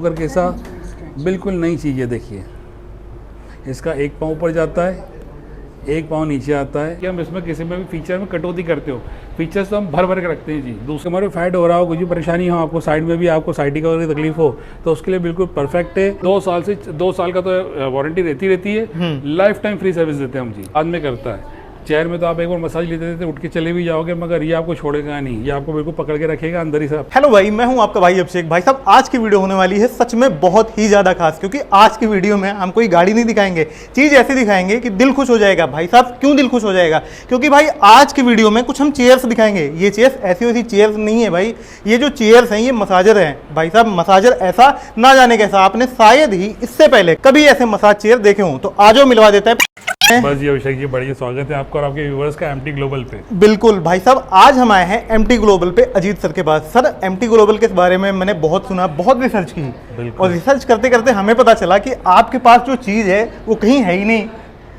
करके ऐसा बिल्कुल नई चीज़ है। देखिए इसका एक पाँव ऊपर जाता है, एक पाँव नीचे आता है कि हम इसमें किसी में भी फीचर में कटौती करते हो। फीचर्स तो हम भर भर के रखते हैं जी। दूसरे हमारे फैट हो रहा हो, कुछ भी परेशानी हो, आपको साइड में भी आपको साइटिका वगैरह की तकलीफ हो तो उसके लिए बिल्कुल परफेक्ट है। 2 साल का तो वारंटी रहती है। लाइफ टाइम फ्री सर्विस देते हैं हम जी। बाद में करता है चेयर में तो आप एक बार मसाज लेते थे उठ के चले भी जाओगे, मगर ये आपको छोड़ेगा नहीं, ये आपको बिल्कुल पकड़ के रखेगा अंदर ही सब। हेलो भाई, मैं हूं आपका भाई अभिषेक। भाई साहब आज की वीडियो होने वाली है सच में बहुत ही ज्यादा खास, क्योंकि आज की वीडियो में हम कोई गाड़ी नहीं दिखाएंगे, चीज ऐसी दिखाएंगे कि दिल खुश हो जाएगा। भाई साहब क्यों दिल खुश हो जाएगा? क्योंकि भाई आज की वीडियो में कुछ हम चेयर्स दिखाएंगे। ये चेयर्स ऐसी वैसी चेयर्स नहीं है भाई, ये जो चेयर्स हैं ये मसाजर हैं। भाई साहब मसाजर ऐसा ना जाने कैसा, आपने शायद ही इससे पहले कभी ऐसे मसाज चेयर देखे हों। तो आज वो मिलवा देता है। बस जी अभिषेक जी, बढ़िया स्वागत है आपका और आपके व्यूअर्स का एमटी ग्लोबल पे। बिल्कुल भाई साहब, आज हम आए हैं एमटी ग्लोबल पे अजीत सर के पास। सर एमटी ग्लोबल के बारे में मैंने बहुत सुना, बहुत रिसर्च की, और रिसर्च करते करते हमें पता चला कि आपके पास जो चीज़ है वो कहीं है ही नहीं।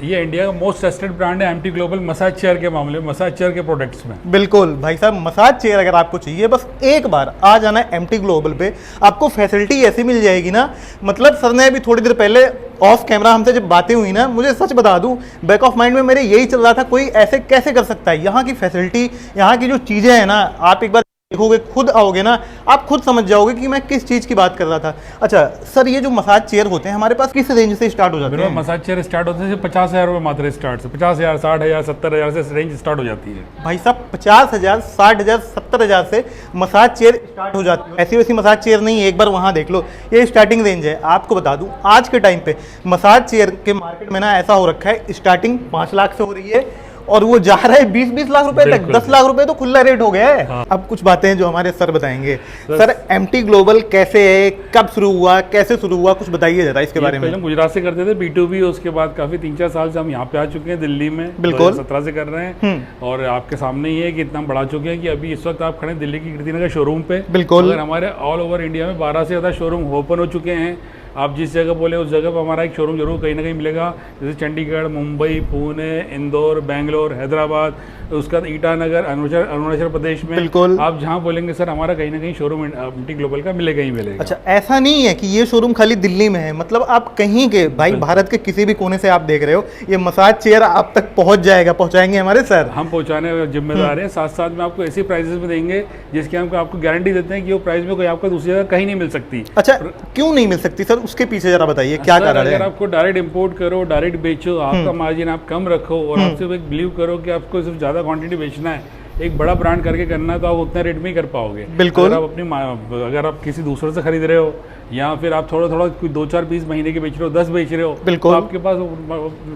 ये इंडिया का मोस्ट ट्रस्टेड ब्रांड है एमटी ग्लोबल मसाज चेयर के मामले में, मसाज चेयर के प्रोडक्ट्स में। बिल्कुल भाई साहब, मसाज चेयर अगर आपको चाहिए बस एक बार आ जाना है एमटी ग्लोबल पे। आपको फैसिलिटी ऐसी मिल जाएगी ना, मतलब सर ने अभी थोड़ी देर पहले ऑफ कैमरा हमसे जब बातें हुई ना, मुझे सच बता दूं बैक ऑफ माइंड में मेरे यही चल रहा था, कोई ऐसे कैसे कर सकता है। यहाँ की फैसिलिटी, यहाँ की जो चीज़ें हैं ना, आप एक बार देखोगे, खुद आओगे ना, आप खुद समझ जाओगे कि मैं किस चीज़ की बात कर रहा था। अच्छा सर, ये जो मसाज चेयर होते हैं हमारे पास किस रेंज से स्टार्ट हो जाते हैं? मसाज चेयर स्टार्ट होते हैं 50,000 रुपये मात्र स्टार्ट से, 50,000, 60,000, 70,000 से रेंज स्टार्ट हो जाती है। भाई साहब 50,000, 60,000, 70,000 से मसाज चेयर स्टार्ट हो जाती है। ऐसी वैसी मसाज चेयर नहीं है, एक बार वहाँ देख लो, ये स्टार्टिंग रेंज है। आपको बता दूँ आज के टाइम पे मसाज चेयर के मार्केट में ना ऐसा हो रखा है, स्टार्टिंग 5 लाख से हो रही है और वो जा रहा है 20-20 लाख रुपए तक। 10 लाख रुपए तो खुला रेट हो गया है। हाँ। अब कुछ बातें जो हमारे सर बताएंगे। सर एमटी ग्लोबल कैसे है, कब शुरू हुआ, कैसे शुरू हुआ, कुछ बताइए जरा इसके बारे में। पहले गुजरात से करते थे B2B, उसके बाद काफी 3-4 साल से हम यहाँ पे आ चुके हैं दिल्ली में। बिल्कुल 2017 से कर रहे हैं और आपके सामने ही है कि इतना बढ़ा चुके हैं कि अभी इस वक्त आप खड़े दिल्ली की कीर्तिनगर शोरूम पे। बिल्कुल हमारे ऑल ओवर इंडिया में 12 से ज्यादा शोरूम ओपन हो चुके हैं। आप जिस जगह बोले उस जगह पर हमारा एक शोरूम जरूर कहीं ना कहीं मिलेगा, जैसे चंडीगढ़, मुंबई, पुणे, इंदौर, बेंगलोर, हैदराबाद, उसके बाद ईटानगर, अरुणाचल प्रदेश में। बिल्कुल आप जहाँ बोलेंगे सर हमारा कहीं ना कहीं शोरूम एमटी ग्लोबल का मिलेगा ही मिलेगा। अच्छा ऐसा नहीं है कि ये शोरूम खाली दिल्ली में है, मतलब आप कहीं के भाई भारत के किसी भी कोने से आप देख रहे हो, ये मसाज चेयर आप तक पहुंच जाएगा, पहुंचाएंगे हमारे सर। हम पहुंचाने जिम्मेदार हैं, साथ साथ में आपको ऐसी प्राइसेस में देंगे जिसकी हम आपको गारंटी देते हैं कि वो प्राइस में कोई आपको दूसरी जगह कहीं नहीं मिल सकती। अच्छा क्यों नहीं मिल सकती सर, उसके पीछे जरा बताइए क्या कारण है? अगर आपको डायरेक्ट इंपोर्ट करो, डायरेक्ट बेचो, आपका मार्जिन आप कम रखो और आप सिर्फ एक बिलीव करो कि आपको सिर्फ ज्यादा क्वांटिटी बेचना है, एक बड़ा ब्रांड करके करना है, तो आप उतना रेट में ही कर पाओगे। बिल्कुल अगर आप किसी दूसरे से खरीद रहे हो या फिर आप थोड़ा थोड़ा 2-4 पीस महीने के बेच रहे हो, 10 बेच रहे हो, बिल्कुल तो आपके पास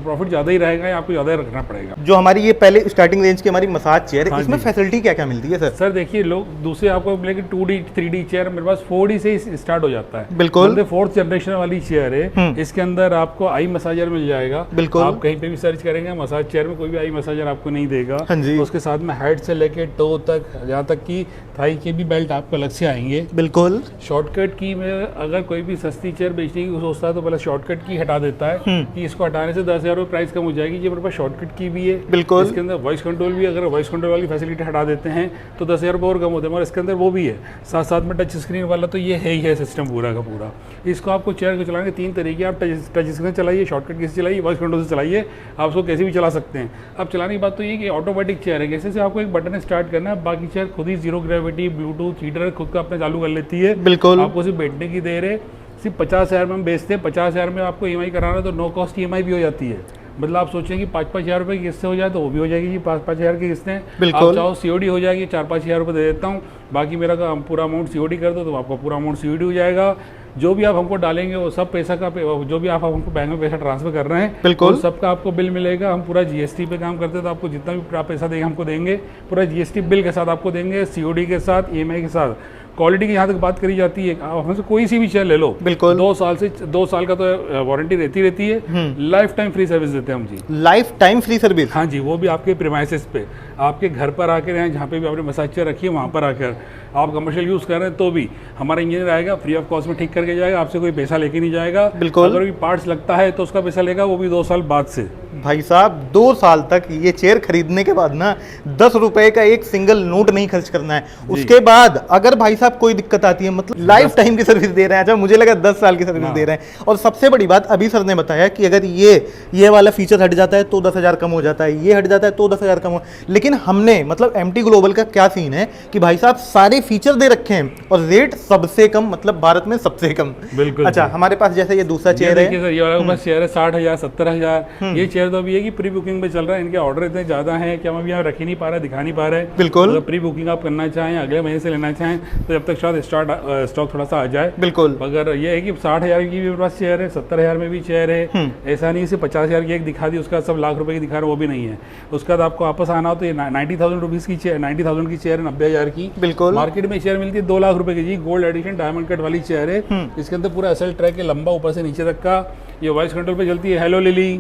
प्रॉफिट ज्यादा ही रहेगा या आपको ज्यादा रखना पड़ेगा। जो हमारी ये पहले स्टार्टिंग रेंज की हमारी मसाज चेयर है, इसमें फैसिलिटी क्या क्या मिलती है सर? सर देखिए, लोग दूसरे आपको मिलेगी 2D 3D चेयर, मेरे पास 4D से ही स्टार्ट हो जाता है। बिल्कुल 4th जनरेशन वाली चेयर है। इसके अंदर आपको आई मसाजर मिल जाएगा। बिल्कुल आप कहीं पे भी सर्च करेंगे मसाज चेयर में कोई भी आई मसाजर आपको नहीं देगा। हाँ जी। उसके साथ में हेड से लेके टो तक, यहाँ तक कि थाई के भी बेल्ट आपको अलग से आएंगे। बिल्कुल शॉर्टकट की में अगर कोई भी सस्ती चेयर बेचने की सोचता है तो पहले शॉर्टकट की हटा देता है कि इसको हटाने से 10,000 रुपये प्राइस कम हो जाएगी। ये मेरे पास शॉर्टकट की भी है। बिल्कुल इसके अंदर वॉइस कंट्रोल भी, अगर वॉइस कंट्रोल वाली फैसिलिटी हटा देते हैं तो 10,000 रुपये और कम होते हैं, मगर इसके अंदर वो भी है। साथ साथ में टच स्क्रीन वाला तो ये है ही है सिस्टम पूरा का पूरा। इसको आपको चेयर को चलाने के 3 तरीके, आप टच स्क्रीन चलाइए, शॉर्टकट की से चलाइए, वॉइस कंट्रोल से चलाइए, आप उसको कैसे भी चला सकते हैं। अब चलाने की बात तो ये कि ऑटोमेटिक चेयर है, जैसे से आपको एक बटन स्टार्ट करना है, बाकी चेयर खुद ही जीरो ग्रेविटी, ब्लूटूथ, हीटर खुद का अपने चालू कर लेती है। बिल्कुल आपको सिर्फ बैठने की देर है। सिर्फ 50,000 में हम बेचते हैं, 50,000 में आपको EMI कराना है तो नो कॉस्ट EMI भी हो जाती है। मतलब आप सोचें कि 5-5 हज़ार रुपये की किस्तें हो जाए तो वो भी हो जाएगी जी, 5-5 हज़ार की किस्तें। आप चाहो COD हो जाएगी, 4-5 हज़ार रुपये दे देता हूँ, बाकी मेरा पूरा अमाउंट COD कर दो तो आपका पूरा अमाउंट COD हो जाएगा। जो भी आप हमको डालेंगे वो सब पैसा का, जो भी आप हमको बैंक में पैसा ट्रांसफर कर रहे हैं, बिल्कुल सबका आपको बिल मिलेगा। हम पूरा GST पे काम करते हैं, तो आपको जितना भी पैसा देंगे हमको देंगे, पूरा GST बिल के साथ आपको देंगे, COD के साथ, EMI के साथ। क्वालिटी की यहाँ तक बात करी जाती है, आप हमसे कोई सी भी चेयर ले लो, बिल्कुल 2 साल का तो वारंटी रहती है। लाइफ टाइम फ्री सर्विस देते हैं हम जी। Life time free service? हाँ जी, वो भी आपके प्रीमाइसेस पे। आपके घर पर आकर यहाँ जहाँ पे भी आपने मसाज चेयर रखी है वहाँ पर आकर आप कमर्शियल यूज़ कर रहे हैं तो भी हमारा इंजीनियर आएगा, फ्री ऑफ कॉस्ट में ठीक करके जाएगा, आपसे कोई पैसा लेके नहीं जाएगा। बिल्कुल। अगर भी पार्ट्स लगता है तो उसका पैसा लेगा, वो भी 2 साल बाद से। भाई साहब 2 साल तक ये चेयर खरीदने के बाद ना 10 रुपए का एक सिंगल नोट नहीं खर्च करना है। उसके बाद अगर भाई साहब कोई दिक्कत आती है, मतलब लाइफ टाइम की सर्विस दे रहे हैं। अच्छा, मुझे लगा 10 साल की सर्विस दे रहे हैं। और सबसे बड़ी बात अभी सर ने बताया कि अगर ये वाला फीचर हट जाता है तो 10,000 कम हो जाता है, ये हट जाता है तो 10,000 कम हो। लेकिन हमने मतलब MT ग्लोबल का क्या सीन है कि भाई साहब सारे फीचर दे रखे हैं और रेट सबसे कम, मतलब भारत में सबसे कम। बिल्कुल। अच्छा, हमारे पास जैसे ये दूसरा चेयर है, सर ये वाला बस चेयर है 60,000 70,000। ये चेयर तो अभी है कि प्री बुकिंग में चल रहा है, इनके ऑर्डर इतने ज्यादा हैं कि हम अभी यहाँ रख ही नहीं पा रहे, दिखा नहीं पा रहे। बिल्कुल। अगर प्री बुकिंग आप करना चाहें, अगले महीने से लेना चाहें तो जब तक शायद स्टॉक थोड़ा सा आ जाए। बिल्कुल। अगर ये है कि 60,000 की भी मेरे पास चेयर है, 70,000 में भी चेयर है। ऐसा नहीं सिर्फ 50,000 की एक दिखा दी उसका सब लाख रुपए की दिखा रहे, वो भी नहीं है। उसके बाद आपको वापस आना हो तो ये 90,000 रुपीज़ की चेयर, 90,000 की चेयर है, 90,000 की। बिल्कुल। मार्केट में चेयर मिलती है 2 लाख रुपए की जी, गोल्ड एडिशन डायमंड कट वाली चेयर है। इसके अंदर पूरा एसएल ट्रैक है, लंबा ऊपर से नीचे तक का। ये वॉइस कंट्रोल पे चलती है, हेलो लिली,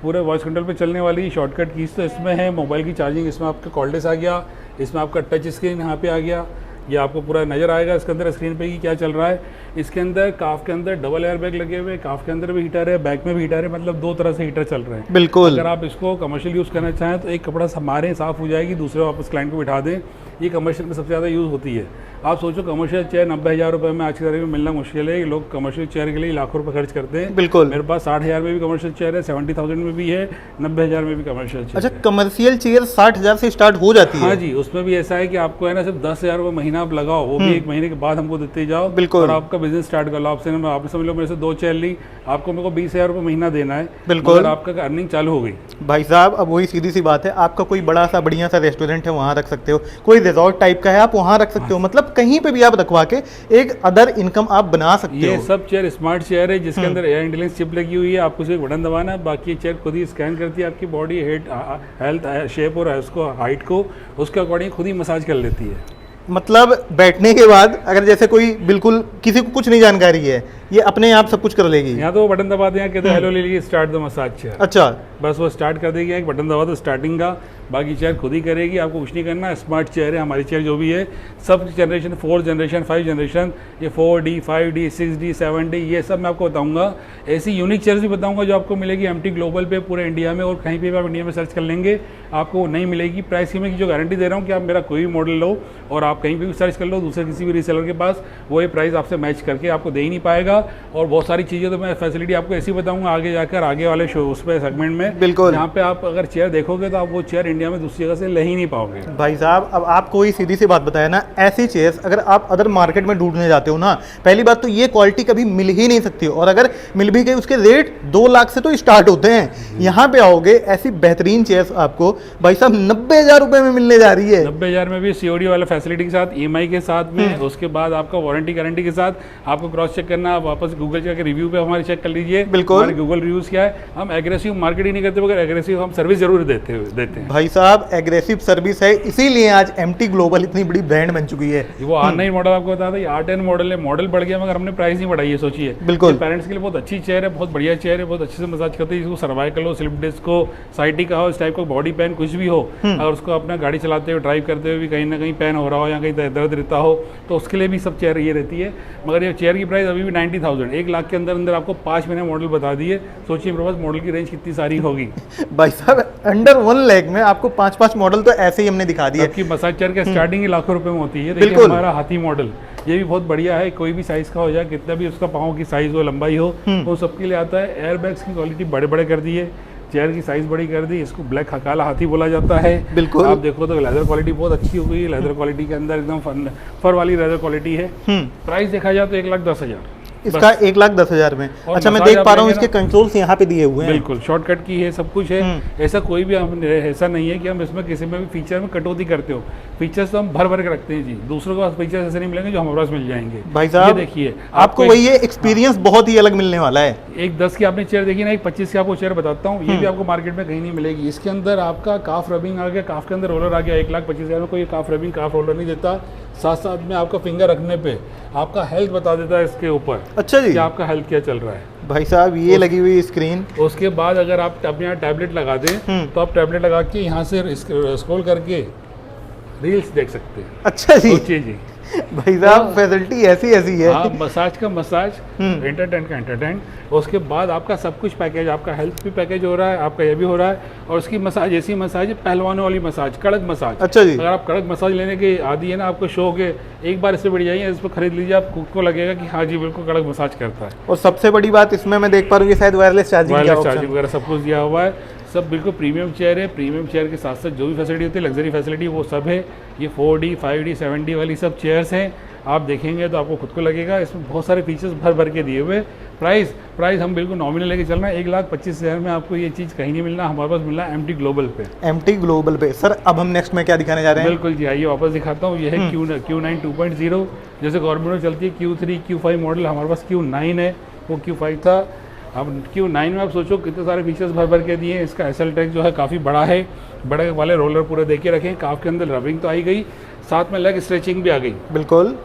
पूरे वॉइस कंट्रोल पे चलने वाली शॉर्टकट कीज तो इसमें है। मोबाइल की चार्जिंग इसमें आपका कॉल्डेस आ गया, इसमें आपका टच स्क्रीन यहाँ पे आ गया, ये आपको पूरा नज़र आएगा इसके अंदर स्क्रीन पे कि क्या चल रहा है। इसके अंदर काफ के अंदर डबल एयर बैग लगे हुए, काफ के अंदर भी हीटर है, बैक में भी हीटर है, मतलब 2 तरह से हीटर चल रहे हैं। बिल्कुल। अगर आप इसको कमर्शियल यूज़ करना चाहें तो एक कपड़ा मारें साफ़ हो जाएगी, दूसरे वापस क्लाइंट को बिठा दें। ये कमर्शियल में सबसे ज़्यादा यूज़ होती है। आप सोचो कमर्शियल चेयर 90,000 रुपये में आज की तारीख में मिलना मुश्किल है। लोग कमर्शियल चेयर के लिए लाखों रुपए खर्च करते हैं। बिल्कुल। मेरे पास 60,000 में भी कमर्शियल चेयर है, 70,000 में भी है, 90,000 में भी कमर्शियल चेयर। अच्छा, कमर्शियल चेयर 60,000 से स्टार्ट हो जाती है? हाँ जी, उसमें भी ऐसा है कि आपको है ना सिर्फ 10,000 रुपये महीना आप लगाओ, वो भी 1 महीने के बाद हमको देते जाओ। बिल्कुल। और आपका बिजनेस स्टार्ट कर लो। आपने समझ लो मेरे से 2 चेयर ली, आपको मेरे को 20,000 रुपये महीना देना है। बिल्कुल। आपका अर्निंग चालू हो गई। भाई साहब अब वही सीधी सी बात है, आपका कोई बड़ा सा बढ़िया सा रेस्टोरेंट है वहाँ रख सकते हो, कोई रिजॉर्ट टाइप का है आप वहाँ रख सकते हो, मतलब कहीं पे भी आप रखवा के एक अदर इनकम आप बना सकते हो। ये सब चेयर स्मार्ट चेयर है जिसके अंदर एयर इंटेलिजेंस चिप लगी हुई है। आपको सिर्फ बटन दबाना है, बाकी चेयर खुद ही स्कैन करती है आपकी बॉडी हेल्थ शेप और उसको हाइट को, उसके अकॉर्डिंग खुद ही मसाज कर लेती है। मतलब बैठने के बाद अगर जैसे कोई बिल्कुल किसी को कुछ नहीं जानकारी है, ये अपने आप सब कुछ कर लेगी। यहाँ तो वो बटन दबा दें, कहते हैं हेलो ले लीजिए स्टार्ट द मसाज चेयर। अच्छा, बस वो स्टार्ट कर देगी, एक बटन दबा दो स्टार्टिंग का, बाकी चेयर खुद ही करेगी, आपको कुछ नहीं करना। स्मार्ट चेयर है हमारी चेयर जो भी है, सब जनरेशन 4 जनरेशन 5 जनरेशन, ये 4D 5D 6D 7D ये सब मैं आपको बताऊंगा। ऐसी यूनिक चेयर्स भी बताऊंगा जो आपको मिलेगी MT ग्लोबल पे पूरे इंडिया में, और कहीं पे भी आप इंडिया में सर्च कर लेंगे आपको नहीं मिलेगी। प्राइस की मैं जो गारंटी दे रहा हूँ कि आप मेरा कोई भी मॉडल लो और आप कहीं पे भी सर्च कर लो दूसरे किसी भी रीसेलर के पास, वो ये प्राइस आपसे मैच करके आपको दे ही नहीं पाएगा। और बहुत सारी चीज़ें तो मैं फैसिलिटी आपको ऐसी बताऊंगा आगे जाकर, आगे वाले शो उस पर सेगमेंट में। बिल्कुल। यहाँ पे आप अगर चेयर देखोगे तो आप वो चेयर इंडिया में दूसरी जगह से ले ही नहीं पाओगे। भाई साहब अब आपको ही सीधी सी बात बताया ना, ऐसी चेयर्स अगर आप अदर मार्केट में ढूंढने जाते हो ना, पहली बात तो ये क्वालिटी कभी मिल ही नहीं सकती, और अगर मिल भी गई उसके रेट 2 लाख से तो स्टार्ट होते हैं। यहाँ पे आओगे ऐसी बेहतरीन चेयर्स आपको भाई साहब 90,000 रुपए में मिलने जा रही है। 90,000 में भी COD वाला फैसिलिटी के साथ, EMI के साथ में, उसके बाद आपका वारंटी गारंटी के साथ। आपको क्रॉस चेक करना, आप वापस गूगल के रिव्यू पे हमारे चेक कर लीजिए। बिल्कुल। हमारे गूगल रिव्यूज क्या है, हम एग्रेसिव मार्केटिंग नहीं करते मगर एग्रेसिव हम सर्विस जरूर देते हैं। भाई साहब एग्रेसिव सर्विस है, इसीलिए आज MT ग्लोबल इतनी बड़ी ब्रांड बन चुकी है। वो R9 मॉडल आपको बता था, ये R10 मॉडल है, मॉडल बढ़ गया मगर हमने प्राइस नहीं बढ़ाई है। सोचिए, बिल्कुल। पेरेंट्स के लिए बहुत अच्छी चेयर है, बहुत बढ़िया चेयर है, बहुत अच्छे से मसाज करती है। जिसको सर्वाइकल हो, स्लिप डिस्क हो, साइटिका हो, इस टाइप का बॉडी पेन कुछ भी हो, अगर उसको अपना गाड़ी चलाते हुए ड्राइव करते हुए भी कहीं ना कहीं पेन हो रहा हो या कहीं दर्द रहता हो तो उसके लिए भी सब चेयर ये रहती है। मगर ये चेयर की प्राइस अभी भी 90,000, 1 लाख के अंदर अंदर आपको 5 महीने मॉडल बता दिए। सोचिए मेरे पास मॉडल की रेंज कितनी सारी होगी। भाई साहब अंडर 1 लाख में आपको 5-5 मॉडल तो ऐसे ही हमने दिखा दिया। आपकी मसाज चेयर की स्टार्टिंग ही लाखों रुपए में होती है। देखिए हमारा हाथी मॉडल ये भी बहुत बढ़िया है, कोई भी साइज का हो जाए, कितना भी उसका पाँव की साइज हो, लंबाई हो, वो सबके लिए आता है। एयर बैग्स की क्वालिटी बड़े बड़े कर दी है, चेयर की साइज बड़ी कर दी, इसको ब्लैक हकाला हाथी बोला जाता है। बिल्कुल। आप देखो तो लेदर क्वालिटी बहुत अच्छी हो गई है, लेदर क्वालिटी के अंदर एकदम फर वाली लेदर क्वालिटी है। प्राइस देखा जाए तो 1,10,000 इसका 1,10,000 में। अच्छा मैं देख पा रहा हूँ इसके कंट्रोल्स यहाँ पे दिए हुए हैं। बिल्कुल शॉर्टकट की है, सब कुछ है। ऐसा कोई भी ऐसा नहीं है कि हम इसमें किसी में भी फीचर में कटौती करते हो। फीचर्स तो हम भर भर के रखते हैं जी, दूसरों के पास फीचर्स ऐसे नहीं मिलेंगे जो हमारे पास मिल जाएंगे। भाई साहब देखिए आपको वही ये एक्सपीरियंस बहुत ही अलग मिलने वाला है। एक 10 की आपने चेयर देखी ना, एक 25 की आपको चेयर बताता हूँ, ये भी आपको मार्केट में कहीं नहीं मिलेगी। इसके अंदर आपका काफ रबिंग आ गया, काफ के अंदर रोलर आ गया। 1,25,000 में कोई काफ रबिंग काफ रोलर नहीं देता। साथ साथ में आपका फिंगर रखने पे आपका हेल्थ बता देता है इसके ऊपर। अच्छा जी, कि आपका हेल्थ क्या चल रहा है। भाई साहब ये लगी हुई स्क्रीन। उसके बाद अगर आप अपने यहाँ टैबलेट लगा दें तो आप टैबलेट लगा के यहाँ से स्क्रॉल करके रील्स देख सकते हैं। अच्छा जी। सोचिए जी, भाई साहब फैसिलिटी ऐसी ऐसी है। आप मसाज का मसाज, एंटरटेन का एंटरटेन, उसके बाद आपका सब कुछ पैकेज, आपका हेल्थ भी पैकेज हो रहा है, आपका ये भी हो रहा है, और उसकी मसाज ऐसी मसाज है, पहलवानों वाली मसाज, कड़क मसाज। अच्छा जी। अगर आप कड़क मसाज लेने के आदी है ना, आपको शौक है, एक बार इससे बढ़ जाइए, इसको खरीद लीजिए, आपको लगेगा कि हाँ जी बिल्कुल कड़क मसाज करता है। और सबसे बड़ी बात इसमें मैं देख पा रहा हूँ, ये शायद वायरलेस चार्जिंग वगैरह सब कुछ दिया हुआ है। सब बिल्कुल प्रीमियम चेयर है। प्रीमियम चेयर के साथ साथ जो भी फैसिलिटी होती है, लग्जरी फैसिलिटी, वो सब है। ये 4D 5D 7D वाली सब चेयर्स हैं। आप देखेंगे तो आपको खुद को लगेगा इसमें बहुत सारे फीचर्स भर भर के दिए हुए। प्राइस हम बिल्कुल नॉमिनल लेके चल रहे हैं। 1,25,000 में आपको ये चीज़ कहीं नहीं मिलना, हमारे पास मिलना है MT ग्लोबल पे। MT ग्लोबल पे। सर अब हम नेक्स्ट में क्या दिखाने जा रहे हैं? बिल्कुल जी, आइए वापस दिखाता हूँ। ये है Q9 2.0। जैसे गवर्नमेंट में चलती है Q3 Q5 मॉडल, हमारे पास Q9 है, वो Q5 था। अब Q9 में आप सोचो कितने सारे फीचर्स भर भर के दिए हैं। इसका SL टैग जो है काफ़ी बड़ा है, बड़े वाले रोलर पूरे देके रखे हैं। काफ के अंदर रबिंग तो आई गई, साथ में लेग स्ट्रेचिंग भी आ गई। बिल्कुल।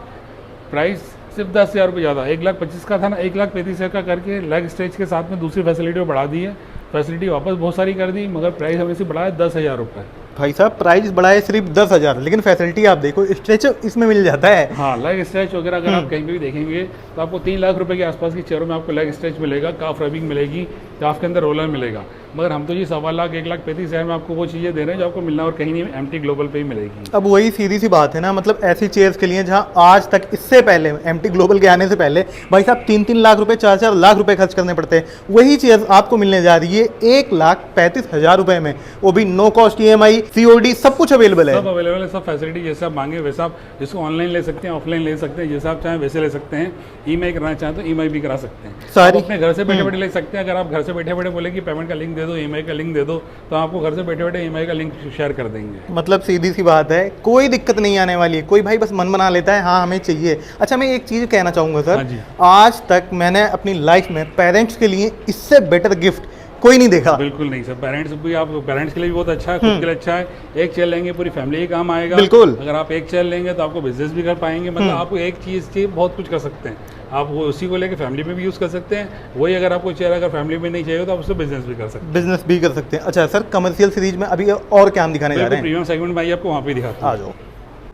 प्राइस सिर्फ 10,000 रुपये ज़्यादा, 1,25,000 का था ना, 1,35,000 का करके लेग स्ट्रेच के साथ में दूसरी फैसिलिटी को बढ़ा दी है। फैसिलिटी वापस बहुत सारी कर दी, मगर प्राइस हमें से बढ़ाया 10,000 रुपये। भाई साहब प्राइस बढ़ाए सिर्फ 10,000, लेकिन फैसिलिटी आप देखो, स्ट्रेच इसमें मिल जाता है। हाँ, लेग स्ट्रेच वगैरह अगर आप कहीं पे भी देखेंगे तो आपको 3 लाख रुपए के आसपास की चेयरों में आपको लेग स्ट्रेच मिलेगा, काफ रबिंग मिलेगी, काफ के अंदर रोलर मिलेगा। मगर हम तो जी 1.25 लाख 1,35,000 में आपको वो चीज़ें दे रहे हैं जो आपको मिलना और कहीं नहीं MT ग्लोबल पे ही मिलेगी। अब वही सीधी सी बात है ना, मतलब ऐसी चेयर्स के लिए जहां आज तक, इससे पहले MT ग्लोबल के आने से पहले भाई साहब 3-3 लाख रुपए 4-4 लाख रुपए खर्च करने पड़ते हैं, वही चेयर्स आपको मिलने जा रही है 1,35,000 रुपए में, वो भी नो कॉस्ट EMI COD सब कुछ अवेलेबल है। सब अवेलेबल है, सब फैसिलिटी जैसे आप मांगे वैसा आप इसको ऑनलाइन ले सकते हैं, ऑफलाइन ले सकते हैं, जैसा आप चाहें वैसे ले सकते हैं। EMI कराना चाहें तो EMI भी करा सकते हैं। सारी आप अपने घर से बैठे बैठे ले सकते हैं। अगर आप घर से बैठे बैठे बोले कि पेमेंट का लिंक दे दो, EMI का लिंक दे दो, तो आपको घर से बैठे बैठे EMI का लिंक शेयर कर देंगे। मतलब सीधी सी बात है, कोई दिक्कत नहीं आने वाली है। कोई भाई बस मन बना लेता है हाँ हमें चाहिए। अच्छा मैं एक चीज़ कहना चाहूँगा सर, हाँ जी। आज तक मैंने अपनी लाइफ में पेरेंट्स के लिए इससे बेटर गिफ्ट कोई नहीं देखा। बिल्कुल नहीं सर, पेरेंट्स के लिए भी बहुत अच्छा है, खुद के लिए अच्छा है। एक चेयर लेंगे पूरी फैमिली ही काम आएगा। बिल्कुल। अगर आप एक चेयर लेंगे तो आपको बिजनेस भी कर पाएंगे, मतलब आपको एक चीज़ चाहिए बहुत कुछ कर सकते हैं। आप वो उसी को लेकर फैमिली में भी यूज़ कर सकते हैं। वही अगर आपको चेयर अगर फैमिली में नहीं चाहिए तो आप उससे बिजनेस भी कर सकते हैं। बिजनेस भी कर सकते हैं। अच्छा सर कमर्शियल सीरीज में अभी और क्या हम दिखाने जा रहे हैं? प्रीमियम सेगमेंट में आइए, आपको वहाँ पे दिखाता हूँ। आ जाओ।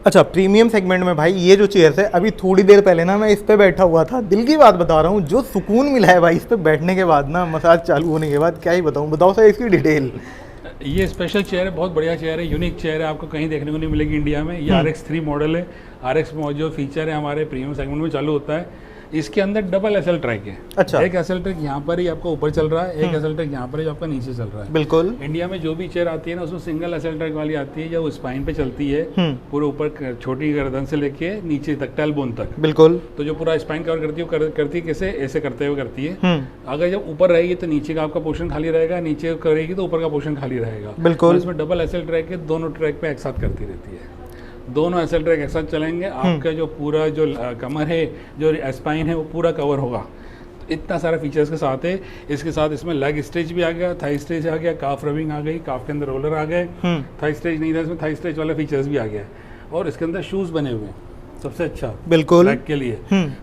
अच्छा प्रीमियम सेगमेंट में भाई ये जो चेयर्स है, अभी थोड़ी देर पहले ना मैं इस पे बैठा हुआ था, दिल की बात बता रहा हूँ, जो सुकून मिला है भाई इस पे बैठने के बाद ना, मसाज चालू होने के बाद, क्या ही बताऊँ। बताओ सर इसकी डिटेल। ये स्पेशल चेयर है, बहुत बढ़िया चेयर है, यूनिक चेयर है, आपको कहीं देखने को नहीं मिलेगी इंडिया में। ये RX3 मॉडल है। RX में जो फीचर है हमारे प्रीमियम सेगमेंट में चालू होता है, इसके अंदर डबल SL ट्रैक है। अच्छा। एक SL ट्रैक यहाँ पर ही आपका ऊपर चल रहा है, एक SL ट्रैक यहाँ पर ही आपका नीचे चल रहा है। बिल्कुल। इंडिया में जो भी चेयर आती है ना, उसमें सिंगल SL ट्रैक वाली आती है, जो स्पाइन पे चलती है, पूरे ऊपर छोटी गर्दन से लेके नीचे तक, टेल बोन तक। बिल्कुल। तो जो पूरा स्पाइन कवर करती है, करती कैसे, ऐसे करते हुए करती है। अगर जब ऊपर रहेगी तो नीचे का आपका पोर्शन खाली रहेगा, नीचे करेगी तो ऊपर का पोर्शन खाली रहेगा। बिल्कुल। इसमें डबल SL ट्रैक है, दोनों ट्रैक पे एक साथ करती रहती है। दोनों SL ट्रैक एक साथ चलेंगे, आपका जो पूरा जो कमर है, जो स्पाइन है, वो पूरा कवर होगा। इतना सारा फीचर्स के साथ है। इसके साथ इसमें लेग स्ट्रेच भी आ गया, थाई स्ट्रेच आ गया, काफ रबिंग आ गई, काफ के अंदर रोलर आ गए। थाई स्ट्रेच नहीं था इसमें, थाई स्ट्रेच वाला फीचर्स भी आ गया। और इसके अंदर शूज़ बने हुए हैं, सबसे अच्छा बिल्कुल बैक के लिए।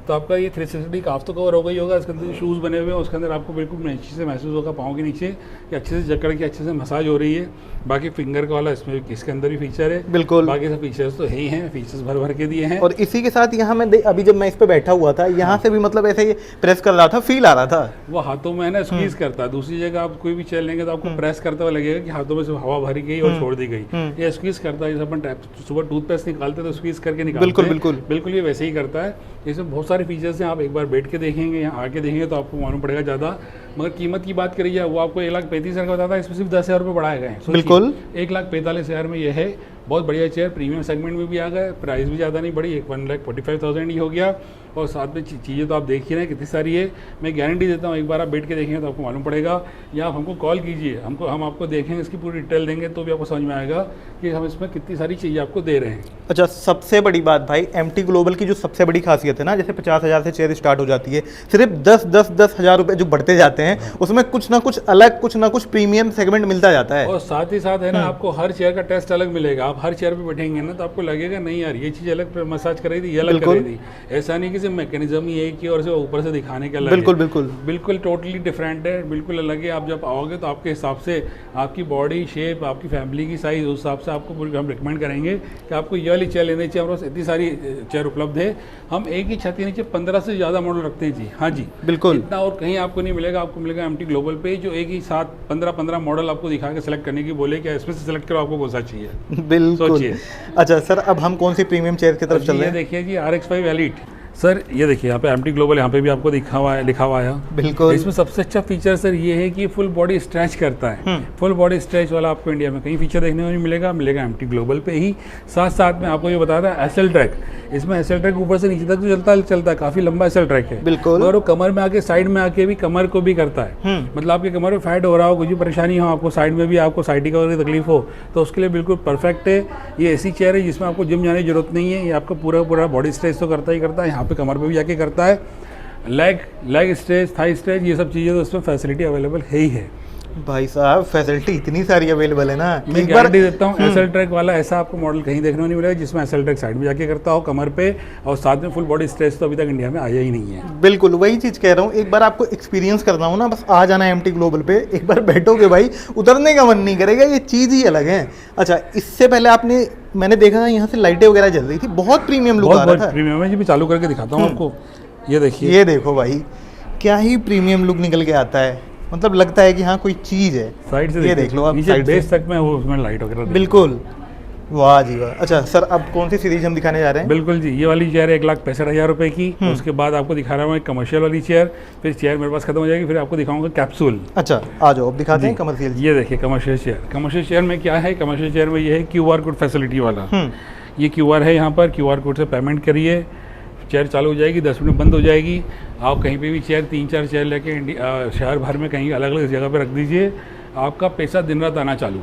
तो आपका ये 360 काफ तो कवर हो गई होगा। इसके अंदर शूज़ बने हुए हैं, उसके अंदर आपको बिल्कुल अच्छे से महसूस होगा पाँव के नीचे कि अच्छे से जकड़ के अच्छे से मसाज हो रही है। बाकी फिंगर का वाला इसमें इसके अंदर भी फीचर है। बिल्कुल। बाकी सब फीचर्स तो है ही हैं, फीचर्स भर भर के दिए हैं। और इसी के साथ यहाँ मैं अभी जब मैं इस पे बैठा हुआ था, यहाँ से भी मतलब ऐसे ही प्रेस कर रहा था, फील आ रहा था। वो हाथों में है ना स्क्वीज करता है। दूसरी जगह आप कोई भी चेयर लेंगे तो आपको प्रेस करता हुआ लगेगा कि हाथों में से हवा भरी गई और छोड़ दी गई। ये स्क्वीज करता है, जैसे अपन सुबह टूथपेस्ट निकालते तो स्क्वीज करके निकालते हैं। बिल्कुल बिल्कुल बिल्कुल ये वैसे ही करता है। इसमें बहुत सारे फीचर्स हैं, आप एक बार बैठ के देखेंगे, यहाँ आके देखेंगे तो आपको मालूम पड़ेगा ज़्यादा। मगर कीमत की बात करिए, वो आपको 1,35,000 का बताता है, इसमें सिर्फ 10,000 रुपये बढ़ाए गए हैं। बिल्कुल। 1,45,000 में ये है। बहुत बढ़िया चेयर, प्रीमियम सेगमेंट में भी आ गए, प्राइस भी ज़्यादा नहीं बढ़ी, 1,45,000 ही हो गया। और साथ में चीज़ें तो आप देख ही रहे हैं कितनी सारी है। मैं गारंटी देता हूँ, एक बार आप बैठ के देखेंगे तो आपको मालूम पड़ेगा, या आप हमको कॉल कीजिए, हम आपको देखेंगे, इसकी पूरी डिटेल देंगे तो भी आपको समझ में आएगा कि हम इसमें कितनी सारी चीज़ें आपको दे रहे हैं। अच्छा सबसे बड़ी बात भाई, MT ग्लोबल की जो सबसे बड़ी खासियत है ना, जैसे 50,000 से चेयर स्टार्ट हो जाती है, सिर्फ 10,000 रुपये जो बढ़ते जाते हैं, उसमें कुछ ना कुछ अलग, कुछ ना कुछ प्रीमियम सेगमेंट मिलता जाता है। और साथ ही साथ है ना, आपको हर चेयर का टेस्ट अलग मिलेगा। आप हर चेयर पे बैठेंगे ना तो आपको लगेगा नहीं यार ये चीज़ अलग मसाज कर रही थी, ये अलग कर रही थी। ऐसा नहीं कि सिर्फ मैकेनिज्म ही एक ही और सिर्फ ऊपर से दिखाने का अलग बिल्कुल है। बिल्कुल बिल्कुल टोटली डिफरेंट है, बिल्कुल अलग है। आप जब आओगे तो आपके हिसाब से आपकी बॉडी शेप, आपकी फैमिली की साइज़, उस हिसाब से आपको हम रिकमेंड करेंगे कि आपको ये वाली चेयर लेनी चाहिए। हमारे पास इतनी सारी चेयर उपलब्ध है, हम एक ही छत के नीचे 15 से ज़्यादा मॉडल रखते हैं जी। हाँ जी, बिल्कुल। इतना और कहीं आपको नहीं मिलेगा। आपको मिलेगा एमटी ग्लोबल पे, जो एक ही साथ 15 मॉडल आपको दिखा के सेलेक्ट करने की बोले कि इसमें से सेलेक्ट करो आपको कौन सा चाहिए। बिल्कुल। सोचिए। अच्छा सर, अब हम कौन सी प्रीमियम चेयर की तरफ चल रहे ये हैं? देखिए जी RX5 एलीट। सर ये देखिए यहाँ पे एमटी ग्लोबल यहाँ पे भी आपको लिखा हुआ है। बिल्कुल। इसमें सबसे अच्छा फीचर सर ये है कि फुल बॉडी स्ट्रेच करता है। फुल बॉडी स्ट्रेच वाला आपको इंडिया में कहीं फीचर देखने को नहीं मिलेगा एमटी ग्लोबल पे ही। साथ साथ में आपको ये बता रहा है एसएल ट्रैक। इसमें एसएल ट्रैक ऊपर से नीचे तक तो चलता है, काफ़ी लंबा एसएल ट्रैक है। बिल्कुल। और वो कमर में आके, साइड में आके भी कमर को भी करता है। मतलब आपके कमर में फैट हो रहा हो, कुछ भी परेशानी हो, आपको साइड में भी आपको साइटिका वगैरह तकलीफ हो, तो उसके लिए बिल्कुल परफेक्ट है। ये ऐसी चेयर है जिसमें आपको जिम जाने की जरूरत नहीं है। ये आपका पूरा बॉडी स्ट्रेच तो करता ही करता है, यहाँ पे कमर पे भी जाके करता है। लेग स्ट्रेच, थाई स्ट्रेच, ये सब चीज़ें तो उसमें फैसिलिटी अवेलेबल है ही है। भाई साहब फैसिलिटी इतनी सारी अवेलेबल है ना, मैं गारंटी देता हूँ एसएल ट्रैक वाला ऐसा आपको मॉडल कहीं देखने को नहीं मिलेगा जिसमें एसएल ट्रैक साइड में जाके करता हो कमर पे, और साथ में फुल बॉडी स्ट्रेच तो अभी तक इंडिया में आया ही नहीं है। बिल्कुल वही चीज़ कह रहा हूँ, एक बार आपको एक्सपीरियंस करना हो ना, बस आ जाना है एमटी ग्लोबल पे, एक बार बैठोगे भाई उतरने का मन नहीं करेगा, ये चीज़ ही अलग है। अच्छा, इससे पहले मैंने देखा था यहाँ से लाइटें वगैरह जल रही थी, बहुत प्रीमियम लुक आ रहा था। प्रीमियम है जी, मैं चालू करके दिखाता हूँ आपको। ये देखिए, ये देखो भाई, क्या ही प्रीमियम लुक निकल के आता है, मतलब लगता है कि हाँ कोई चीज़ है। साइड से ये देख लो आप, नीचे साइड बेस तक में वो उसमें लाइट वगैरह। बिल्कुल, वाह जी वाह। अच्छा सर, अब कौन सी सीरीज हम दिखाने जा रहे हैं? बिल्कुल जी, ये वाली चेयर है 1,65,000 रुपए की। उसके बाद आपको दिखा रहा हूँ एक कमर्शियल वाली चेयर, फिर चेयर मेरे पास खत्म हो जाएगी, फिर आपको दिखाऊंगा कैप्सूल। अच्छा आ जाओ, अब दिखाते हैं कमर्शियल। ये देखिए कमर्शियल चेयर। कमर्शियल चेयर में क्या है, कमर्शियल चेयर में ये है QR कोड फैसिलिटी वाला। ये QR है, यहाँ पर QR कोड से पेमेंट करिए, चेयर चालू हो जाएगी, 10 मिनट बंद हो जाएगी। आप कहीं पे भी चेयर 3-4 चेयर लेके शहर भर में कहीं अलग अलग जगह पे रख दीजिए, आपका पैसा दिन रात आना चालू।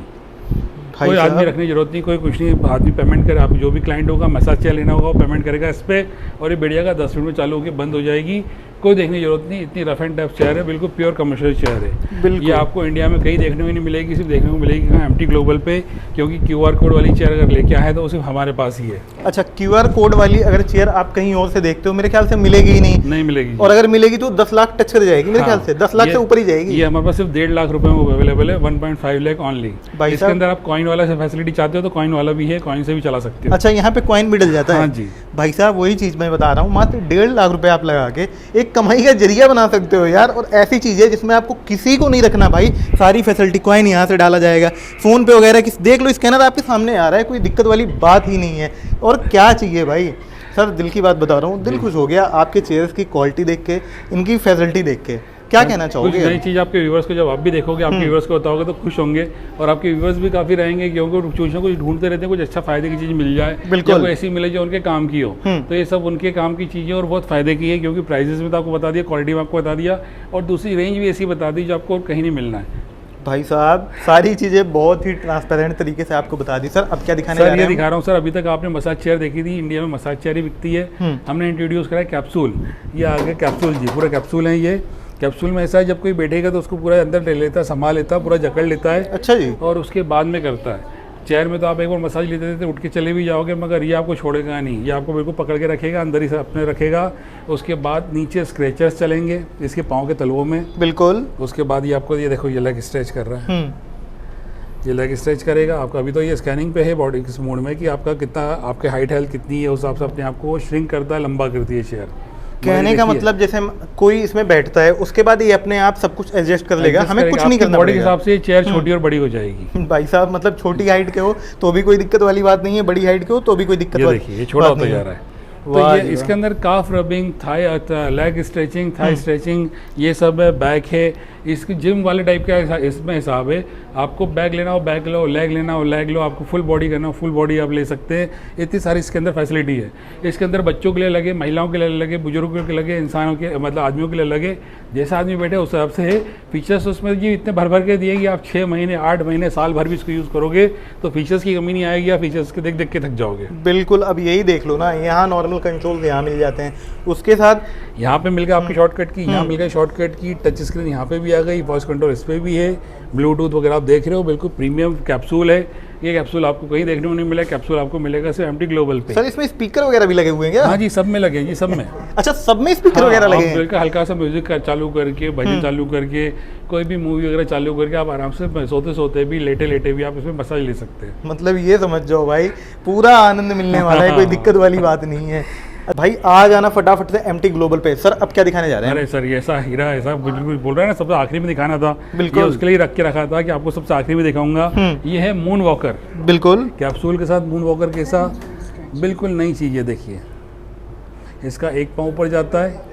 कोई आदमी रखने की जरूरत नहीं, कोई कुछ नहीं, आदमी पेमेंट करे। आप जो भी क्लाइंट होगा, मसाज चेयर लेना होगा, वो पेमेंट करेगा इस पर, और ये बढ़िया का 10 मिनट में चालू होकर बंद हो जाएगी। कोई देखने की जरूरत नहीं, इतनी रफ एंड टफ चेयर है, बिल्कुल प्योर कमर्शियल चेयर है। ये आपको इंडिया में कहीं देखने को नहीं मिलेगी, सिर्फ देखने को मिलेगी कहाँ, एमटी ग्लोबल पे, क्योंकि QR कोड वाली चेयर अगर लेके आए तो वो सिर्फ हमारे पास ही है। अच्छा, QR कोड वाली अगर चेयर आप कहीं और से देखते हो, मेरे ख्याल से मिलेगी ही नहीं मिलेगी, और अगर मिलेगी तो 10 लाख टच कर जाएगी मेरे ख्याल से, 10 लाख से ऊपर ही जाएगी। ये हमारे पास सिर्फ 1.5 लाख रुपए में अवेलेबल है, 1.5 लाख ऑनली। इसके अंदर आप कॉइन वाला से फैसिलिटी चाहते हो तो कॉइन वाला भी है, कॉइन से भी चला सकते हो। अच्छा, यहाँ पे कॉइन भी डल जाता है? हाँ जी भाई साहब, वही चीज़ मैं बता रहा हूँ, मात्र 1.5 लाख रुपए आप लगा के एक कमाई का जरिया बना सकते हो यार। और ऐसी चीज़ है जिसमें आपको किसी को नहीं रखना भाई, सारी फैसिलिटी, कॉइन यहाँ से डाला जाएगा, फ़ोन पे वगैरह देख लो, स्कैनर आपके सामने आ रहा है, कोई दिक्कत वाली बात ही नहीं है। और क्या चाहिए भाई सर, दिल की बात बता रहा हूँ, दिल खुश हो गया आपके चेयर्स की क्वालिटी देख के, इनकी फैसिलिटी देख के। क्या कहना चाहोगे? कुछ नई चीज़ आपके व्यूवर्स को जब आप भी देखोगे, आपके व्यूवर्स को बताओगे तो खुश होंगे, और आपके व्यूवर्स भी काफ़ी रहेंगे, क्योंकि कुछ ना कुछ ढूंढते रहते हैं, कुछ अच्छा फायदे की चीज़ मिल जाए, बिल्कुल, कोई ऐसी मिले जो उनके काम की हो। तो ये सब उनके काम की चीज़ें और बहुत फायदे की है, क्योंकि प्राइजेस में तो आपको बता दिया, क्वालिटी में आपको बता दिया, और दूसरी रेंज भी ऐसी बता दी जो आपको कहीं नहीं मिलना है। भाई साहब, सारी चीज़ें बहुत ही ट्रांसपेरेंट तरीके से आपको बता दी। सर अब क्या दिखाने जा रहे हैं? ये दिखा रहा हूँ सर। अभी तक आपने मसाज चेयर देखी थी, इंडिया में मसाज चेयर ही बिकती है, हमने इंट्रोड्यूस करा है कैप्सूल। ये आगे कैप्सूल जी, पूरा कैप्सूल है। ये कैप्सूल में ऐसा है, जब कोई बैठेगा तो उसको पूरा अंदर ले लेता है, संभाल लेता है, पूरा जकड़ लेता है। अच्छा जी। और उसके बाद में करता है। चेयर में तो आप एक बार मसाज लेते थे, उठ के चले भी जाओगे, मगर ये आपको छोड़ेगा नहीं, ये आपको बिल्कुल पकड़ के रखेगा, अंदर ही से अपने रखेगा। उसके बाद नीचे स्क्रैचर्स चलेंगे इसके पाँव के तलवों में। बिल्कुल। उसके बाद ये आपको, ये देखो, ये लेग स्ट्रेच कर रहा है, ये लेग स्ट्रेच करेगा आपका। अभी तो ये स्कैनिंग पे है बॉडी किस मोड में कि आपका कितना, आपके हाइट हेल्थ कितनी है, उस हिसाब से अपने आप को श्रिंक करता है, लंबा करती है चेयर। कहने का मतलब जैसे कोई इसमें बैठता है, उसके बाद ये अपने आप सब कुछ एडजस्ट कर लेगा, हमें कुछ नहीं करना। बॉडी के हिसाब से चेयर छोटी और बड़ी हो जाएगी। भाई साहब, मतलब छोटी हाइट के हो तो भी कोई दिक्कत वाली बात नहीं है, बड़ी हाइट के हो तो भी कोई दिक्कत वाली। देखिए ये छोटा होता जा रहा है। तो ये इसके अंदर calf rubbing, thigh, leg stretching, thigh stretching, ये सब है। बैक है, इसकी जिम वाले टाइप का इसमें हिसाब है। आपको बैक लेना हो बैक लो, लेग लेना हो लेग लो, आपको फुल बॉडी करना हो फुल बॉडी आप ले सकते हैं। इतनी सारी इसके अंदर फैसिलिटी है। इसके अंदर बच्चों के लिए लगे, महिलाओं के लिए लगे, बुजुर्गों के लगे, इंसानों के मतलब आदमियों के लिए लगे, जैसा आदमी बैठे उस हिसाब से है। फीचर्स उसमें जी इतने भर के दिए कि आप 6 महीने 8 महीने साल भर भी इसको यूज़ करोगे तो फीचर्स की कमी नहीं आएगी, आप फीचर्स के देख देख के थक जाओगे। बिल्कुल, अब यही देख लो ना, यहाँ नॉर्मल कंट्रोल यहाँ मिल जाते हैं, उसके साथ यहाँ पे मिल गया आपकी शॉर्टकट की, यहाँ मिल गया शॉर्टकट की, टच स्क्रीन यहाँ पे भी आ गई, वॉइस कंट्रोल इस पर भी है, ब्लूटूथ वगैरह आप देख रहे हो, बिल्कुल प्रीमियम कैप्सूल है। ये कैप्सूल आपको कहीं देखने को नहीं मिलेगा, कैप्सूल आपको मिलेगा सिर्फ एमटी ग्लोबल पे। सर इसमें स्पीकर वगैरह भी लगे हुए हैं क्या? हाँ जी, सब में लगे हैं जी, सब में। अच्छा, सब में स्पीकर वगैरह लगे हैं? बिल्कुल, हल्का सा म्यूजिक चालू करके, भजन चालू करके, कोई भी मूवी वगैरह चालू करके आप आराम से सोते सोते भी, लेटे लेटे भी आप इसमें मसाज ले सकते हैं। मतलब ये समझ जाओ भाई, पूरा आनंद मिलने वाला है, कोई दिक्कत वाली बात नहीं है। भाई आ जाना फटाफट से एमटी ग्लोबल पे। सर अब क्या दिखाने जा रहे हैं? अरे सर, ये ऐसा हीरा, ऐसा बिल्कुल बोल रहा है ना, सबसे आखिरी में दिखाना था। बिल्कुल। ये उसके लिए रख के रखा था कि आपको सबसे आखिरी में दिखाऊंगा। ये है मून वॉकर। बिल्कुल। कैप्सूल के साथ मून वॉकर कैसा, बिल्कुल नई चीज़ है। देखिए, इसका एक पाँव ऊपर जाता है,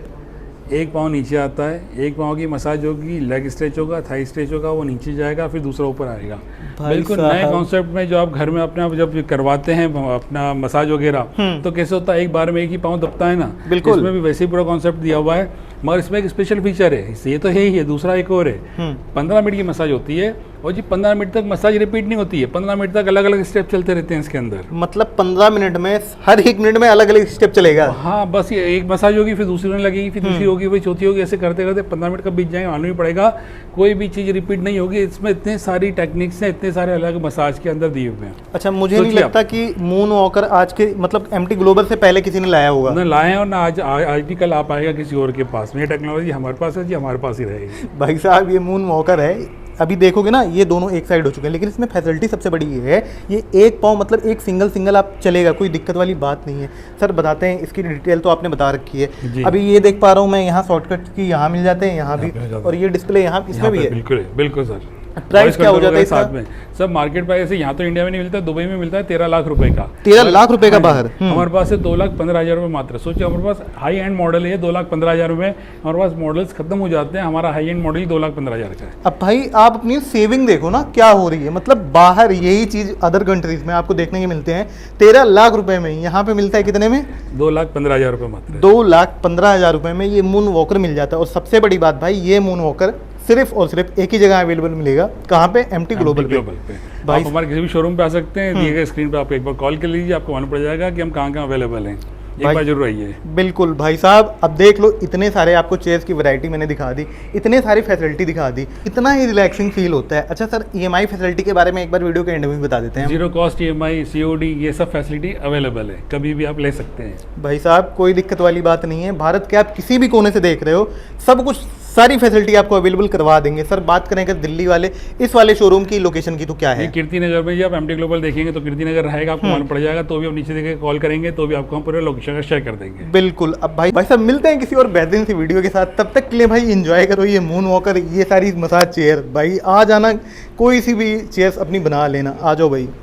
एक पाँव नीचे आता है, एक पाँव की मसाज होगी, लेग स्ट्रेच होगा, थाई स्ट्रेच होगा, वो नीचे जाएगा, फिर दूसरा ऊपर आएगा। बिल्कुल नए कॉन्सेप्ट में जो आप घर में अपने आप जब करवाते हैं अपना मसाज वगैरह, तो कैसे होता है, एक बार में एक ही पाँव दबता है ना। बिल्कुल। इसमें भी वैसे ही पूरा कॉन्सेप्ट दिया हुआ है, मगर इसमें एक स्पेशल फीचर है। ये तो है ही है, दूसरा एक और है। 15 मिनट की मसाज होती है, और जी 15 मिनट तक मसाज रिपीट नहीं होती है, 15 मिनट तक अलग अलग स्टेप चलते रहते हैं इसके अंदर। मतलब 15 मिनट में हर एक मिनट में अलग अलग स्टेप चलेगा? हाँ, बस ये एक मसाज होगी, फिर दूसरी होने लगेगी, फिर तीसरी होगी, फिर चौथी होगी, ऐसे करते करते 15 मिनट कब बीत जाएंगे मालूम नहीं पड़ेगा। कोई भी चीज़ रिपीट नहीं होगी। इसमें इतने सारी टेक्निक्स हैं, इतने सारे अलग मसाज के अंदर दिए हुए हैं। अच्छा, मुझे नहीं लगता कि मून वॉकर आज के मतलब एमटी ग्लोबल से पहले किसी ने लाया होगा। ना लाए हैं, और ना आज भी कल आ पाएगा किसी और के पास में। ये टेक्नोलॉजी हमारे पास है जी, हमारे पास ही रहेगी। भाई साहब, ये मून वॉकर है, अभी देखोगे ना ये दोनों एक साइड हो चुके हैं, लेकिन इसमें फैसिलिटी सबसे बड़ी ये है, ये एक पाँव मतलब एक सिंगल आप चलेगा, कोई दिक्कत वाली बात नहीं है। सर बताते हैं, इसकी डिटेल तो आपने बता रखी है। अभी ये देख पा रहा हूँ मैं, यहाँ शॉर्टकट की यहाँ मिल जाते हैं, यहाँ भी, और ये डिस्प्ले यहाँ इसमें भी है। बिल्कुल बिल्कुल सर। प्राइस क्या हो जाता है साथ में? सब मार्केट प्राइस है, यहाँ तो इंडिया में नहीं मिलता, दुबई में मिलता है 13 लाख रुपए का। 13 लाख रुपए का बाहर? हमारे पास है 2,15,000 रुपये मात्र। सोचिए, हमारे पास हाई एंड मॉडल है 2,15,000 रुपये, हमारे पास मॉडल्स खत्म हो जाते हैं, हमारा हाई एंड मॉडल 2,15,000 का है। अब भाई आप अपनी सेविंग देखो ना क्या हो रही है, मतलब बाहर यही चीज अदर कंट्रीज में आपको देखने के मिलते हैं 13 लाख रुपए में, यहाँ पे मिलता है कितने में? 2,15,000 रुपये मात्र। 2,15,000 रुपए में ये मून वॉकर मिल जाता है। और सबसे बड़ी बात भाई, ये मून वॉकर सिर्फ और सिर्फ एक ही जगह अवेलेबल मिलेगा। कहाँ पे? एमटी ग्लोबल पे। आप हमारे किसी भी शोरूम पे आ सकते हैं, दिए गए स्क्रीन पे आप एक बार कॉल कर लीजिए, आपको मालूम पड़ जाएगा कि हम कहाँ कहाँ अवेलेबल हैं। एक बार जरूर आइए। बिल्कुल भाई साहब, अब देख लो, इतने सारे आपको चेयर्स की वैरायटी मैंने दिखा दी, इतने सारी फैसिलिटी दिखा दी, इतना ही रिलैक्सिंग फील होता है। अच्छा सर, EMI फैसिलिटी के बारे में एक बार वीडियो के एंड में बता देते हैं। 0 कॉस्ट EMI, COD, ये सब फैसिलिटी अवेलेबल है, कभी भी आप ले सकते हैं। भाई साहब, कोई दिक्कत वाली बात नहीं है। भारत के आप किसी भी कोने से देख रहे हो, सब कुछ सारी फैसिलिटी आपको अवेलेबल करवा देंगे। सर बात करें अगर दिल्ली वाले इस वाले शोरूम की लोकेशन की, तो क्या है? कीर्ति नगर में, जब एमटी ग्लोबल देखेंगे तो कीर्ति नगर रहेगा, आपको मालूम पड़ जाएगा। तो भी आप नीचे देखे कॉल करेंगे तो भी आपको हम पूरे लोकेशन का शेयर कर देंगे। बिल्कुल। अब भाई साहब मिलते हैं किसी और बेहतरीन सी वीडियो के साथ, तब तक के लिए भाई एंजॉय करो ये मून वॉकर, ये सारी मसाज चेयर। भाई आ जाना, कोई सी भी चेयर्स अपनी बना लेना, आ जाओ भाई।